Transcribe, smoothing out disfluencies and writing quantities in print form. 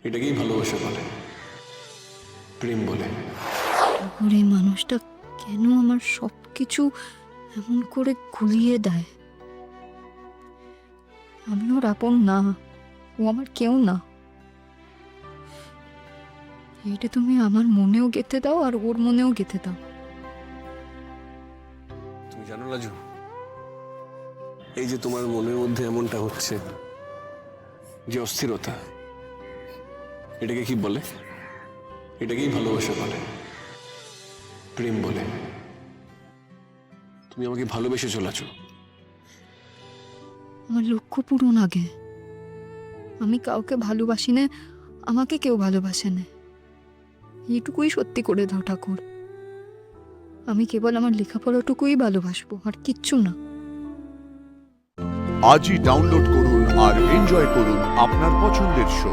এটাকেই ভালোবাসা বলে, প্রেম বলে। ওর এই মানুষটা কেন আমার সবকিছু এমন করে গুলিয়ে দেয়? আমি ওর আপন না, ও আমার কেউ না। এটা তুমি আমার মনেও গেঁথে দাও আর ওর মনেও গেঁথে দাও। তুমি জানো লাজু, এই যে তোমার মনের মধ্যে এমনটা হচ্ছে, যে অস্থিরতা, এটাকে কি বলে? এটাকেই ভালোবাসা বলে, প্রেম বলে। তুমি আমাকে ভালোবেসে চলেছো। আমার লক্ষ্য পূরণ আগে। আমি কাউকে ভালোবাসি না, আমাকে কেউ ভালোবাসে না। এইটুকুই সত্যি করে দাও ঠাকুর। আমি কেবল আমার লেখাপড়াটুকুই ভালোবাসবো, আর কিচ্ছু না। আজই ডাউনলোড করুন আর এনজয় করুন আপনার পছন্দের শো।